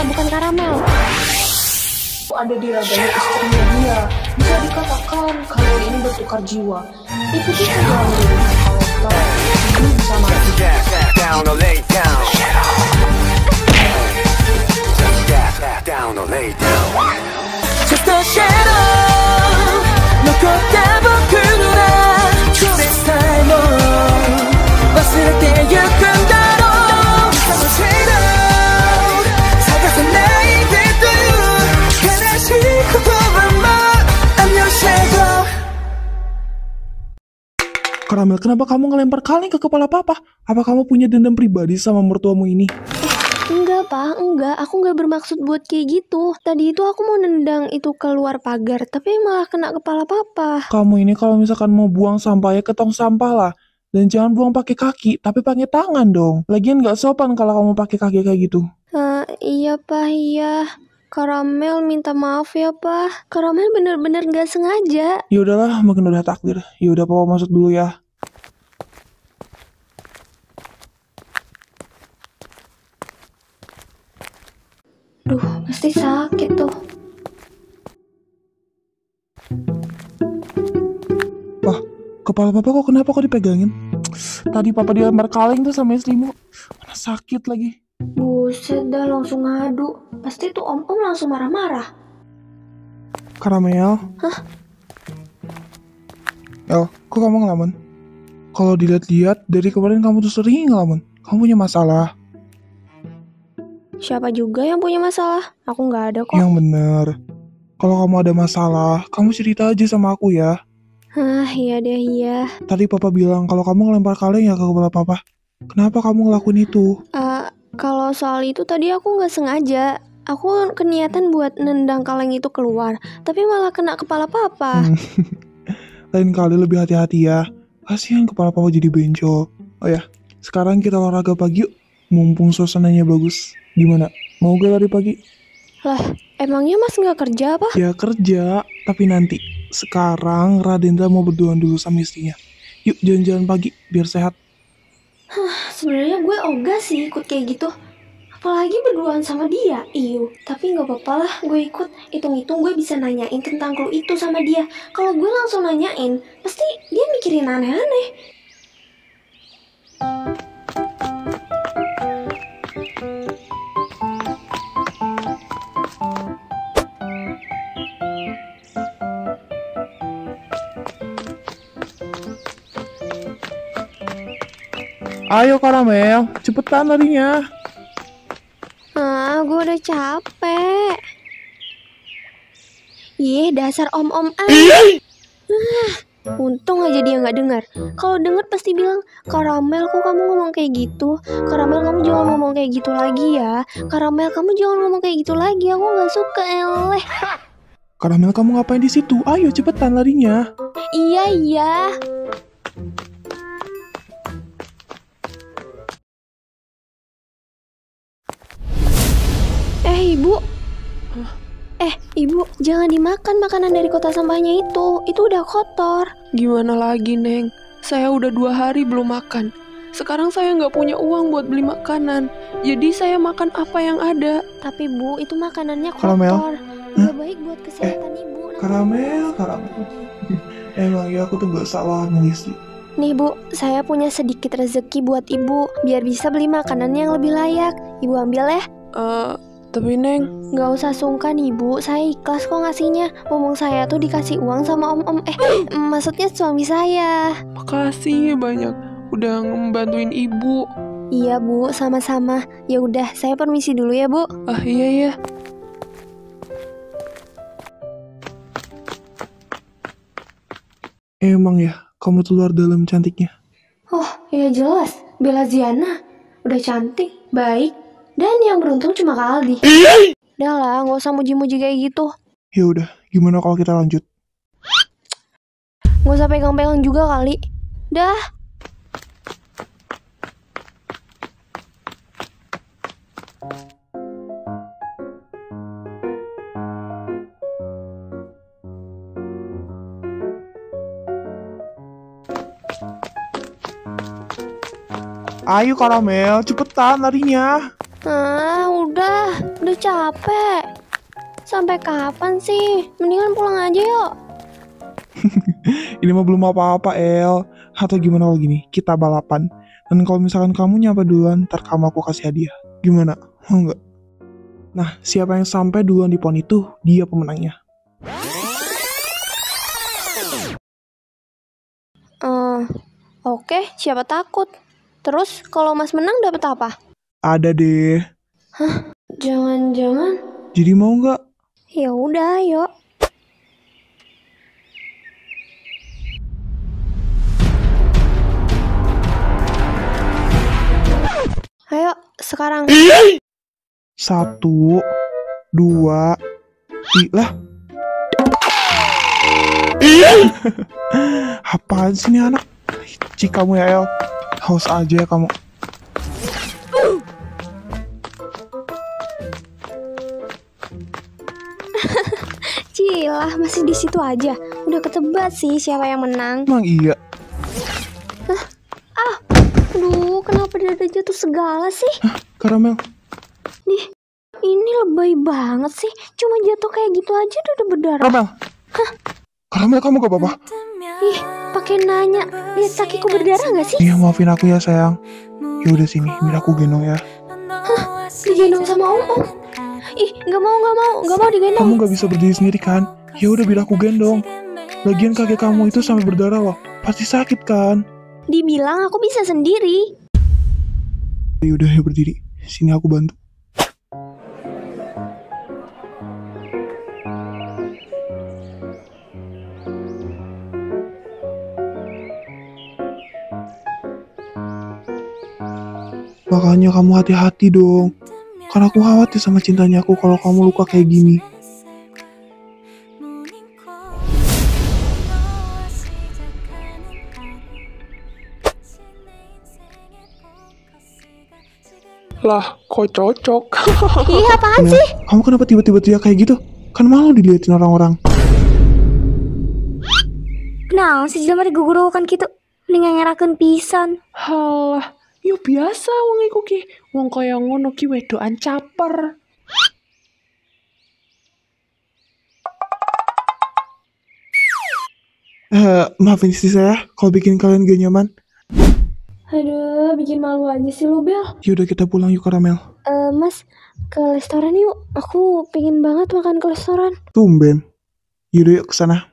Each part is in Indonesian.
bukan karamel. Ada di raganya istrinya dia. Bisa dikatakan kalian ini bertukar jiwa. Ikuti saja alurnya. Kalau kau ini bisa mati. Down or lay down. Down or lay down. Just a shadow. No kotaba kurura. This time on. 忘れてゆくんだろう。そのシャドウ。探さないでという悲しい言葉も I'm your shadow. Karamel, kenapa kamu ngelempar kaleng ke kepala papa? Apa kamu punya dendam pribadi sama mertuamu ini? Enggak, Pak, enggak. Aku nggak bermaksud buat kayak gitu. Tadi itu aku mau nendang itu keluar pagar, tapi malah kena kepala papa. Kamu ini kalau misalkan mau buang sampah ya ke tong sampah lah. Dan jangan buang pakai kaki, tapi pakai tangan dong. Lagian nggak sopan kalau kamu pakai kaki kayak gitu. Iya, Pak, iya. Karamel minta maaf ya, Pak. Karamel bener-bener nggak sengaja. Ya udahlah, mungkin udah takdir. Ya udah, papa masuk dulu ya. Duh, pasti sakit tuh. Wah, kepala papa kenapa kok dipegangin? Tadi papa dilempar kaleng tuh sama istrimu. Mana sakit lagi. Buset dah, langsung ngadu. Pasti tuh om-om langsung marah-marah. Karamel. Hah? El, kok kamu ngelamun? Kalau dilihat-lihat, dari kemarin kamu tuh sering ngelamun. Kamu punya masalah. Siapa juga yang punya masalah? Aku nggak ada kok. Yang bener. Kalau kamu ada masalah, kamu cerita aja sama aku ya. Iya deh, iya. Tadi papa bilang kalau kamu ngelempar kaleng ya ke kepala papa. Kenapa kamu ngelakuin itu? Kalau soal itu tadi aku nggak sengaja. Aku keniatan buat nendang kaleng itu keluar, tapi malah kena kepala papa. Lain kali lebih hati-hati ya. Kasihan kepala papa jadi benjol. Oh ya, sekarang kita olahraga pagi yuk. Mumpung suasananya bagus. Gimana? Mau gak lari pagi? Lah, emangnya mas nggak kerja apa? Ya kerja, tapi nanti. Sekarang Radendra mau berduaan dulu sama istrinya. Yuk jalan-jalan pagi, biar sehat. Sebenarnya gue ogah sih ikut kayak gitu. Apalagi berduaan sama dia, Tapi nggak apa-apa lah, gue ikut. Hitung-hitung gue bisa nanyain tentang clue itu sama dia. Kalau gue langsung nanyain, pasti dia mikirin aneh-aneh. Ayo Karamel, cepetan larinya. Gue udah capek. Dasar om-om untung aja dia nggak dengar. Kalau dengar pasti bilang, Karamel kok kamu ngomong kayak gitu? Karamel kamu jangan ngomong kayak gitu lagi ya. Karamel kamu jangan ngomong kayak gitu lagi. Aku nggak suka eleh. Karamel kamu ngapain di situ? Ayo cepetan larinya. Iya. Ibu, jangan dimakan makanan dari kotak sampahnya itu. Itu udah kotor. Gimana lagi, Neng? Saya udah 2 hari belum makan. Sekarang saya nggak punya uang buat beli makanan. Jadi saya makan apa yang ada. Tapi Bu, itu makanannya kotor. Karamel? Nggak baik buat kesehatan Ibu. Karamel. Emang ya aku tuh gak salah milih. Nih Bu, saya punya sedikit rezeki buat Ibu. Biar bisa beli makanan yang lebih layak. Ibu ambil ya. Tapi Neng, Nggak usah sungkan Ibu, saya ikhlas kok ngasihnya. Mumpung saya tuh dikasih uang sama om-om. Maksudnya suami saya. makasih banyak udah ngebantuin ibu. Iya Bu, sama-sama. Ya udah, saya permisi dulu ya Bu. Iya. Emang ya, kamu tuh luar dalam cantiknya. Oh, ya jelas. Bella Ziana. Udah cantik, baik, dan yang beruntung cuma Kak Aldi. Udah lah, nggak usah muji-muji kayak gitu. Ya udah, gimana kalau kita lanjut? Nggak usah pegang-pegang juga kali. Dah. Ayo Karamel, cepetan larinya. Udah capek. Sampai kapan sih? Mendingan pulang aja yuk. Ini mah belum apa-apa, El. Atau gimana kalau gini, kita balapan. Dan kalau misalkan kamu nyampe duluan, ntar kamu aku kasih hadiah. Gimana? Mau nggak? Nah, siapa yang sampai duluan di pohon itu, dia pemenangnya. Oke, siapa takut? Terus kalau Mas menang dapat apa? Ada deh. Jangan-jangan? Jadi mau nggak? Ya udah, ayo. Ayo, sekarang. 1, 2, 3. Apaan sih nih anak? Cik kamu ya, El. Haus aja ya kamu. Cilah, masih di situ aja. Udah ketebak sih siapa yang menang. Emang iya? Aduh, kenapa dada jatuh segala sih? Karamel? Ini lebay banget sih. Cuma jatuh kayak gitu aja udah berdarah. Karamel? Karamel, kamu gak apa-apa? Ih, pakai nanya. Lihat kakiku berdarah nggak sih? Iya, maafin aku ya sayang. Ya udah sini, biar aku gendong ya. Digendong sama Om. Ih, nggak mau digendong. Kamu gak bisa berdiri sendiri kan? Ya udah biar aku gendong. Lagian kaki kamu itu sampai berdarah loh. Pasti sakit kan? Dibilang aku bisa sendiri. Ya udah ya berdiri. Sini aku bantu. Makanya kamu hati-hati dong. Karena aku khawatir sama cintanya aku kalau kamu luka kayak gini. Lah, kok cocok? Ih, apaan sih? Kamu kenapa tiba-tiba teriak kayak gitu? Kan malu dilihatin orang-orang. Nah, si jelema digugurukan gitu. Mendingan ngerakeun pisan. Halah, yo biasa wong iku ki. Wong kaya ngono ki wedokan caper. Maafin istri saya kalau bikin kalian gak nyaman. Aduh, bikin malu aja sih lu, Bel. Yaudah kita pulang yuk Karamel. Mas, ke restoran yuk. Aku pengen banget makan ke restoran. Tumben. Yaudah yuk kesana.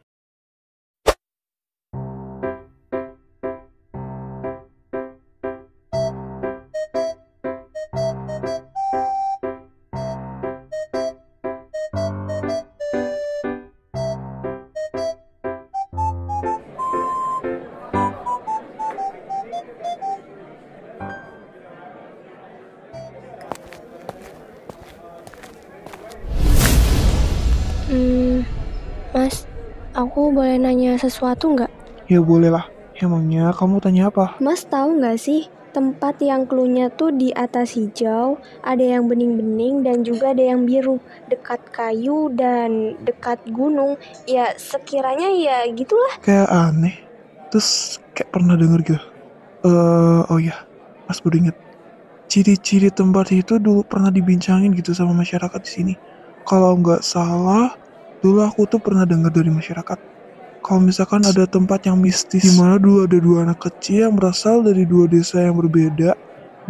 Mas, aku boleh nanya sesuatu nggak? Ya boleh lah. Emangnya kamu tanya apa? Mas tahu nggak sih tempat yang cluenya tuh di atas hijau, ada yang bening-bening dan juga ada yang biru, dekat kayu dan dekat gunung. Ya sekiranya ya gitulah. Kayak aneh. Terus kayak pernah denger gitu. Oh ya, Mas baru inget. Ciri-ciri tempat itu dulu pernah dibincangin gitu sama masyarakat di sini. Kalau nggak salah, dulu aku tuh pernah dengar dari masyarakat. Kalau misalkan ada tempat yang mistis, di mana dulu ada dua anak kecil yang berasal dari dua desa yang berbeda,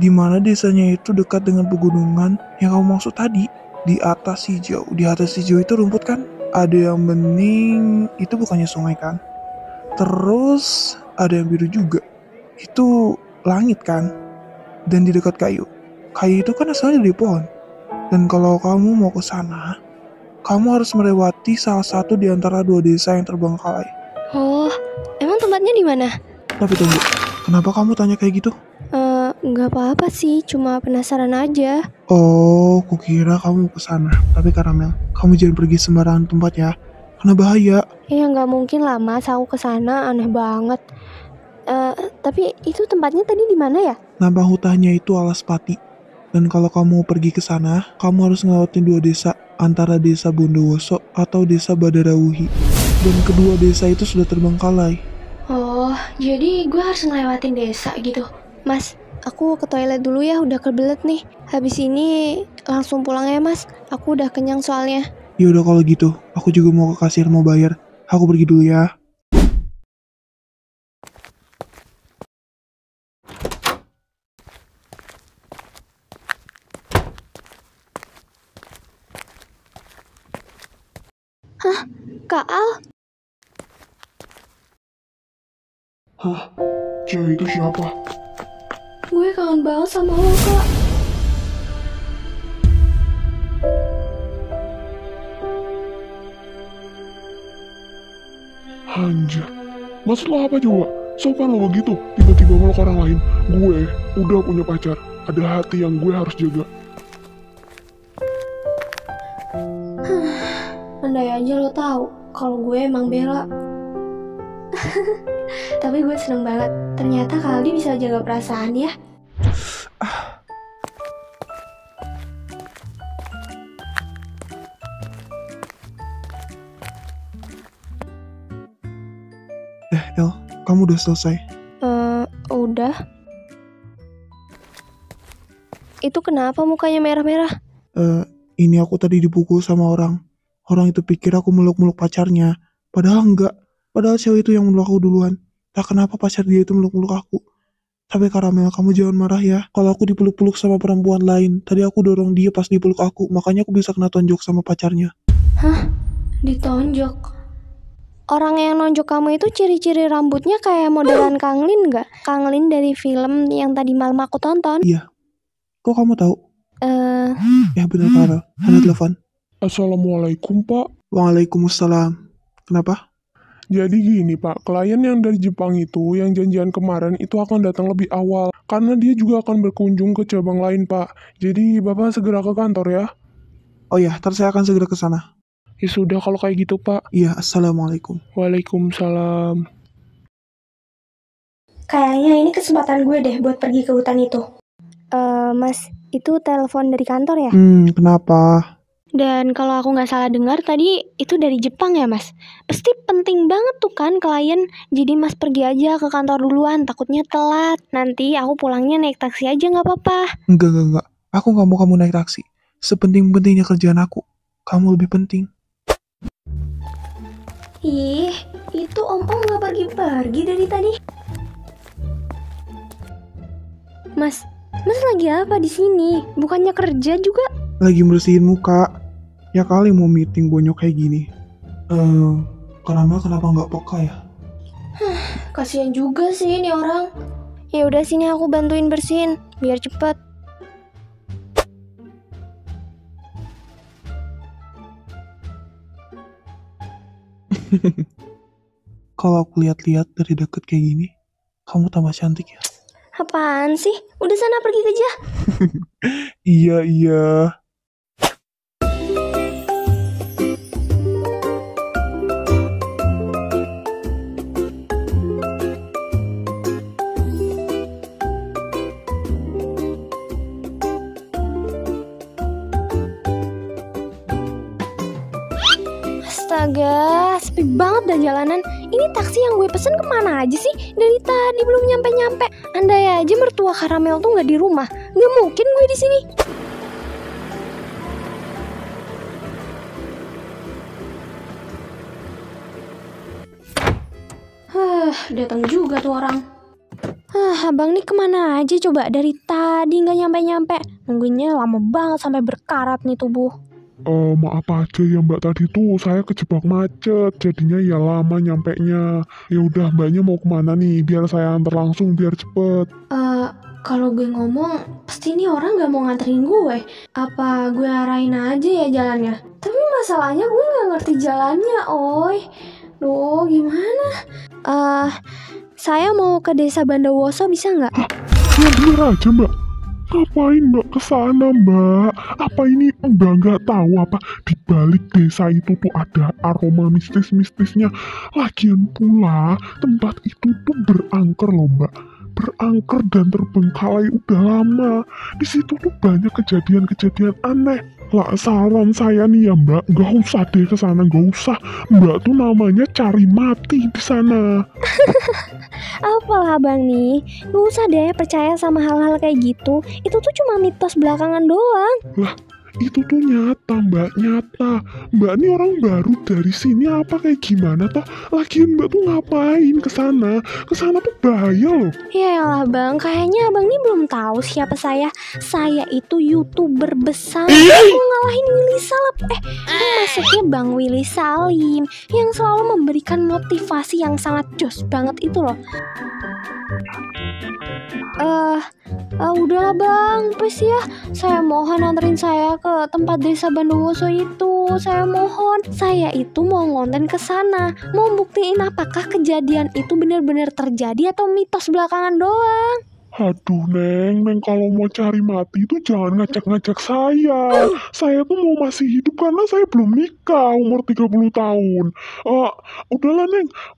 di mana desanya itu dekat dengan pegunungan yang kamu maksud tadi, di atas hijau. Di atas hijau itu rumput kan? Ada yang bening, itu bukannya sungai kan? Terus ada yang biru juga, itu langit kan? Dan di dekat kayu. Kayu itu kan asalnya dari pohon. Dan kalau kamu mau ke sana, kamu harus melewati salah satu di antara dua desa yang terbengkalai. Oh, emang tempatnya di mana? Tapi tunggu, kenapa kamu tanya kayak gitu? Nggak apa-apa sih, cuma penasaran aja. Oh, kukira kamu mau ke sana. Tapi Karamel, kamu jangan pergi sembarangan tempat ya. Karena bahaya. Ya nggak mungkin lah Mas, aku kesana aneh banget. Tapi itu tempatnya tadi di mana ya? Nama hutannya itu Alas Pati. Dan kalau kamu pergi ke sana, kamu harus ngelewatin dua desa, antara desa Bondowoso atau desa Badarawuhi. Dan kedua desa itu sudah terbengkalai. Oh, jadi gue harus ngelewatin desa gitu. Mas, Aku ke toilet dulu ya, udah kebelet nih. Habis ini langsung pulang ya mas, aku udah kenyang soalnya. Ya udah kalau gitu, aku juga mau ke kasir mau bayar. Aku pergi dulu ya. Kak Al, Hah? Cewek itu siapa? gue kangen banget sama lo kak. Anjir, masalah apa coba? Sopan lo begitu, tiba-tiba meluk orang lain. Gue udah punya pacar, ada hati yang gue harus jaga. Andai aja lo tahu kalau gue emang bela. Tapi gue seneng banget, ternyata Kak Aldi bisa jaga perasaan ya. El, kamu udah selesai? Udah. Itu kenapa mukanya merah-merah? Ini aku tadi dipukul sama orang. Orang itu pikir aku meluk-meluk pacarnya. Padahal enggak. Padahal cewek itu yang meluk aku duluan. Tak kenapa pacar dia itu meluk-meluk aku. Tapi Karamel, kamu jangan marah ya. Kalau aku dipeluk-peluk sama perempuan lain, tadi aku dorong dia pas dipeluk aku, makanya aku bisa kena tonjok sama pacarnya. Hah? Ditonjok? Orang yang nonjok kamu itu ciri-ciri rambutnya kayak modelan Kang Lin nggak? Kang Lin dari film yang tadi malam aku tonton. Iya. Kok kamu tahu? Ya benar Karamel. Hana telepon. Assalamualaikum pak. Waalaikumsalam. Kenapa? Jadi gini pak, klien yang dari Jepang itu, yang janjian kemarin itu akan datang lebih awal. Karena dia juga akan berkunjung ke cabang lain pak. Jadi bapak segera ke kantor ya. Oh ya, ntar saya akan segera ke sana. Ya sudah kalau kayak gitu pak. Iya, assalamualaikum. Waalaikumsalam. Kayaknya ini kesempatan gue deh buat pergi ke hutan itu. Mas, itu telepon dari kantor ya? Kenapa? Dan kalau aku nggak salah dengar tadi itu dari Jepang ya mas? Pasti penting banget tuh kan klien. Jadi mas pergi aja ke kantor duluan, takutnya telat. Nanti aku pulangnya naik taksi aja nggak apa-apa. Enggak. Aku nggak mau kamu naik taksi. Sepenting-pentingnya kerjaan aku. Kamu lebih penting. Ih, itu om-om nggak pergi-pergi dari tadi. Mas lagi apa di sini? Bukannya kerja juga? Lagi bersihin muka. Ya kali mau meeting bonyok kayak gini. Karamel kenapa nggak peka ya? Kasian juga sih ini orang. Ya udah sini aku bantuin bersihin biar cepet. Kalau aku lihat-lihat dari deket kayak gini, kamu tambah cantik ya. Apaan sih? Udah sana pergi kerja. Iya. Astaga, sepi banget dah jalanan. Ini taksi yang gue pesen kemana aja sih? Dari tadi belum nyampe-nyampe. Andai aja mertua Karamel tuh nggak di rumah, nggak mungkin gue di sini. Datang juga tuh orang. Abang nih kemana aja coba? Dari tadi nggak nyampe-nyampe. Nungguinnya lama banget sampai berkarat nih tubuh. Maaf aja ya mbak, tadi tuh saya kejebak macet, jadinya ya lama nyampenya. Ya udah mbaknya mau kemana nih, biar saya antar langsung biar cepet. Kalau gue ngomong, pasti ini orang gak mau nganterin gue. Apa gue arahin aja ya jalannya? Tapi masalahnya gue gak ngerti jalannya, oi. Duh, gimana? Saya mau ke desa Bandawoso, bisa nggak? Ya bener aja mbak. Ngapain mbak kesana mbak? Apa ini mbak nggak tahu apa di balik desa itu tuh ada aroma mistis-mistisnya? Lagian pula tempat itu tuh berangker loh mbak. Berangker dan terbengkalai udah lama. Di situ tuh banyak kejadian-kejadian aneh. Lah saran saya nih ya Mbak, nggak usah deh ke sana, nggak usah. Mbak tuh namanya cari mati di sana. Apalah abang nih, gak usah deh percaya sama hal-hal kayak gitu. Itu tuh cuma mitos belakangan doang. Lah itu tuh nyata Mbak, nyata. Mbak ini orang baru dari sini apa kayak gimana toh? Lagian Mbak tuh ngapain ke sana? Ke sana tuh bahaya loh. Ya elah bang, kayaknya abang ini belum tahu siapa saya. Saya itu YouTuber besar. Mau ngalahin Willy Salim. Maksudnya Bang Willy Salim yang selalu memberikan motivasi yang sangat jos banget itu loh. Udahlah bang, please ya. Saya mohon anterin saya ke tempat desa Bandowoso itu. Saya mohon. Saya itu mau ngonten ke sana, mau buktiin apakah kejadian itu benar-benar terjadi atau mitos belakangan doang. Aduh Neng kalau mau cari mati itu jangan ngajak-ngajak saya. Saya tuh mau masih hidup karena saya belum nikah umur 30 tahun. Udahlah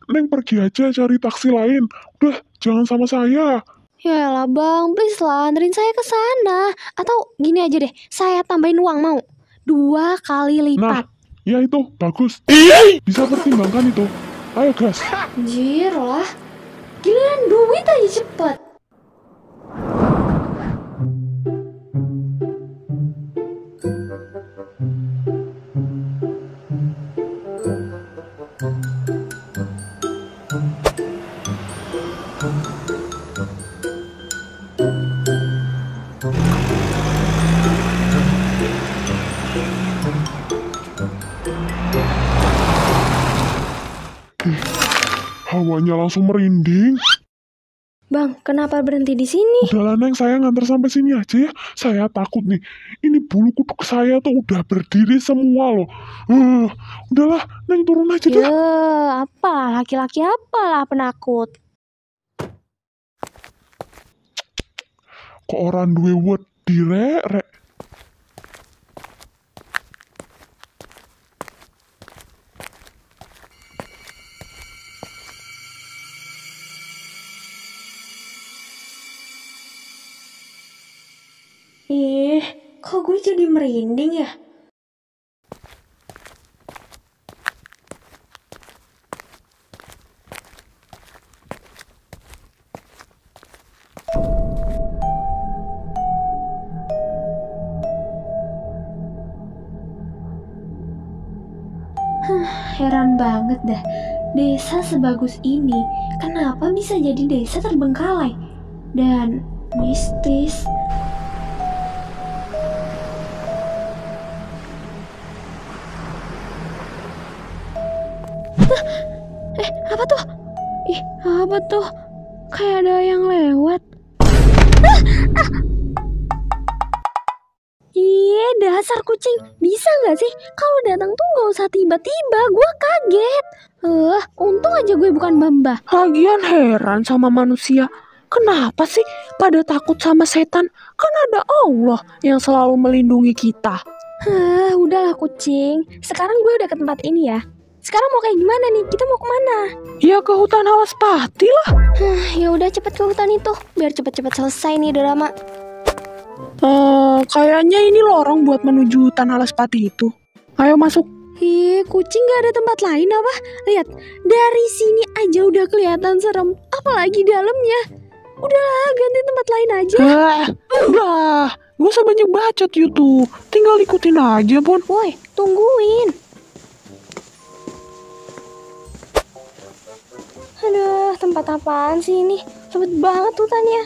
Neng pergi aja cari taksi lain. Udah, jangan sama saya. Ya lah bang, please lah anterin saya ke sana. Atau gini aja deh, saya tambahin uang mau 2 kali lipat. Nah, ya itu, bagus. Bisa pertimbangkan itu. Ayo gas. Anjir lah, giliran duit aja cepet. Hawanya langsung merinding. Bang, kenapa berhenti di sini? Udahlah Neng, saya nganter sampai sini aja ya. Saya takut nih. Ini bulu kuduk saya tuh udah berdiri semua loh. Udahlah, Neng turun aja deh. Apalah laki-laki apalah penakut. Kok orang duwe wedi rek. Kok gue jadi merinding ya? Heran banget dah. Desa sebagus ini, kenapa bisa jadi desa terbengkalai? Dan mistis. Apa tuh? Apa tuh? Kayak ada yang lewat. Iya, dasar kucing. Bisa nggak sih? Kalau datang tuh nggak usah tiba-tiba. Gue kaget. Untung aja gue bukan Bamba. Lagian heran sama manusia. Kenapa sih pada takut sama setan? Kan ada Allah yang selalu melindungi kita. Udahlah kucing. Sekarang gue udah ke tempat ini ya. Sekarang mau kayak gimana nih? Kita mau kemana? Ya ke hutan Halaspati lah. Ya udah cepet ke hutan itu, biar cepet-cepet selesai nih drama. Kayaknya ini lorong buat menuju hutan Halaspati itu. Ayo masuk. Kucing gak ada tempat lain apa? Lihat, dari sini aja udah kelihatan serem. Apalagi dalamnya. Udahlah, ganti tempat lain aja. Udah, gak usah banyak bacot YouTube. Tinggal ikutin aja, Bon. Woi, tungguin. Aduh, tempat apaan sih ini? Cepet banget hutannya.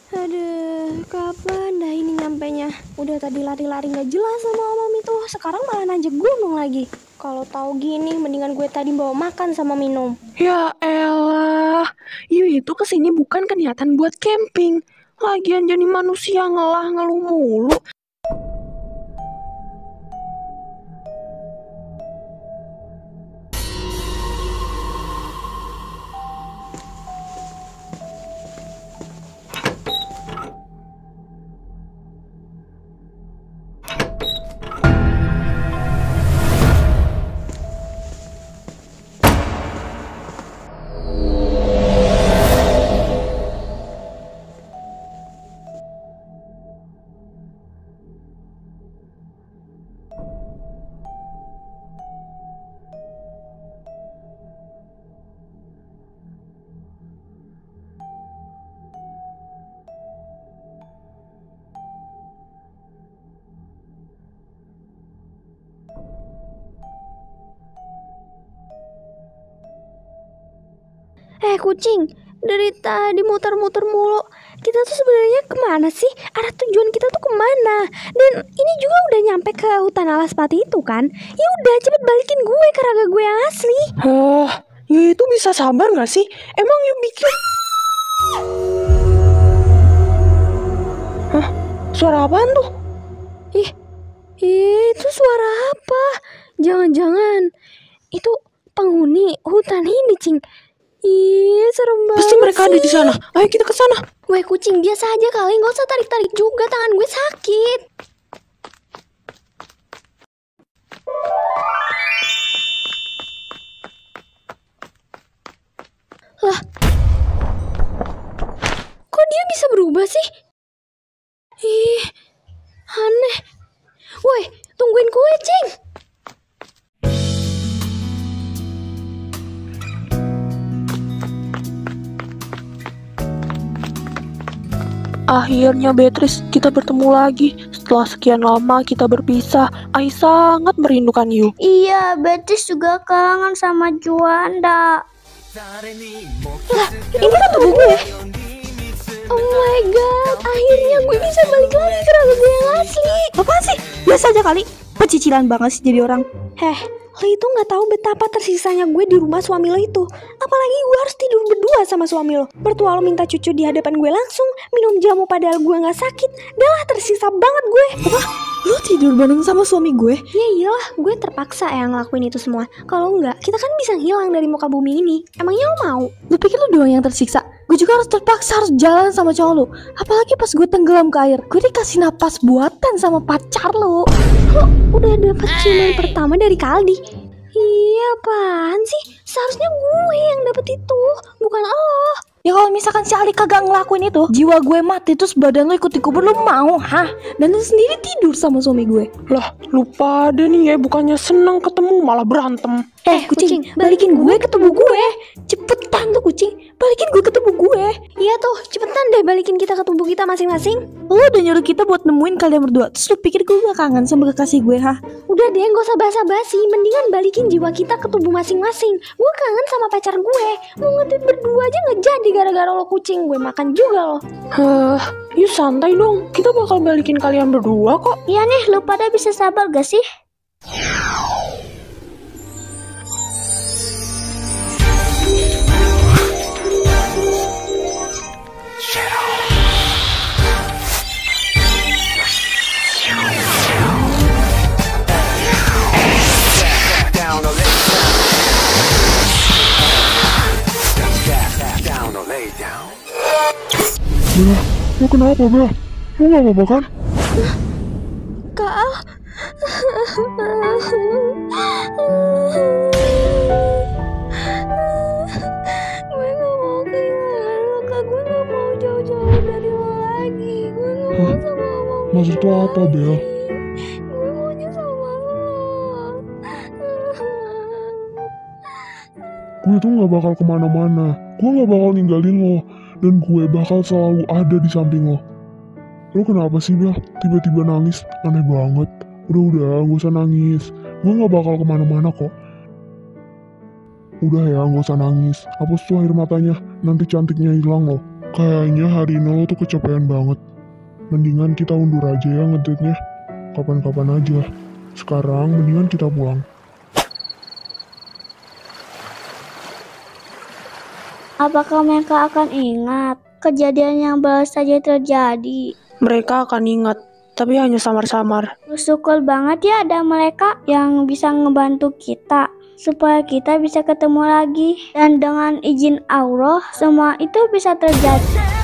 Aduh, kapan dah ini nyampenya? Udah tadi lari-lari gak jelas sama Om itu. Sekarang malah nanjak gunung lagi. Kalau tahu gini, mendingan gue tadi bawa makan sama minum. Ya elah, Yu itu kesini bukan niatan buat camping. Lagian jadi manusia ngeluh mulu. Kucing, dari tadi muter-muter mulu. Kita tuh sebenarnya kemana sih? Arah tujuan kita tuh kemana? Dan ini juga udah nyampe ke hutan Alaspati itu kan? Ya udah, cepet balikin gue ke raga gue yang asli. Ya itu bisa sabar gak sih? Emang you bikin... Hah? Suara apaan tuh? Ih, itu suara apa? Jangan-jangan itu penghuni hutan ini, Cing. Ih, serem banget. Pasti mereka ada di sana. Ayo kita ke sana. Weh kucing, biasa aja kali, nggak usah tarik-tarik juga, tangan gue sakit. Lah, kok dia bisa berubah sih? Ih, aneh. Woi, tungguin gue, Cing. Akhirnya Beatrice, kita bertemu lagi. Setelah sekian lama kita berpisah, Ai sangat merindukan you. Iya, Beatrice juga kangen sama Juanda. Lah, ini kan tubuh gue. Oh my god, akhirnya gue bisa balik lagi ke raga gue yang asli. Apaan sih? Biasa aja kali. Pecicilan banget sih jadi orang. Lo itu gak tahu betapa tersiksanya gue di rumah suami lo itu. Apalagi gue harus tidur berdua sama suami lo. Mertua lo minta cucu di hadapan gue langsung, minum jamu padahal gue gak sakit. Dah lah, tersiksa banget gue. Apa? Lo tidur bareng sama suami gue? Ya iyalah, gue terpaksa ya ngelakuin itu semua. Kalau enggak, kita kan bisa hilang dari muka bumi ini. Emangnya lo mau? Lo pikir lo doang yang tersiksa? Gue juga harus terpaksa harus jalan sama cowok lo. Apalagi pas gue tenggelam ke air, gue dikasih napas buatan sama pacar lo. Lo udah dapet ciuman pertama dari Kaldi? Iya, apaan sih? Seharusnya gue yang dapet itu, bukan lo. Ya kalau misalkan si Ali kagak ngelakuin itu, jiwa gue mati terus badan lo ikut dikubur, lo mau? Hah? Dan lo sendiri tidur sama suami gue. Lah, lupa deh nih ya, bukannya seneng ketemu malah berantem. Kucing, balikin gue ke tubuh gue. Cepetan tuh kucing, balikin gue ke tubuh gue. Iya tuh, cepetan deh balikin kita ke tubuh kita masing-masing. Lo udah nyuruh kita buat nemuin kalian berdua, terus lo pikir gue gak kangen sama kekasih gue, hah? Udah deh, gak usah basa-basi. Mendingan balikin jiwa kita ke tubuh masing-masing. Gue kangen sama pacar gue. Mau ngetit berdua aja gak jadi gara-gara lo kucing. Gue makan juga lo. You santai dong, kita bakal balikin kalian berdua kok. Iya nih, lo pada bisa sabar gak sih? Bella, lo kenapa Bella? Lo gak apa-apa kan? Kak. Gue gak mau kehilangan lo, Kak. Gue gak mau jauh-jauh dari lo lagi. Gue gak mau sama lo. Maksud lo apa Bella? Gue maunya sama lo. Gue tuh gak bakal kemana-mana. Gue gak bakal ninggalin lo. Dan gue bakal selalu ada di samping lo. Lo kenapa sih Bel? Tiba-tiba nangis, aneh banget. Udah, gak usah nangis. Gue gak bakal kemana-mana kok. Udah ya, gak usah nangis. Hapus tuh air matanya, nanti cantiknya hilang loh. Kayaknya hari ini lo tuh kecapean banget. Mendingan kita undur aja ya ngedate-nya. Kapan-kapan aja. Sekarang mendingan kita pulang. Apakah mereka akan ingat kejadian yang baru saja terjadi? Mereka akan ingat, tapi hanya samar-samar. Bersyukur banget ya ada mereka yang bisa ngebantu kita supaya kita bisa ketemu lagi. Dan dengan izin Allah, semua itu bisa terjadi.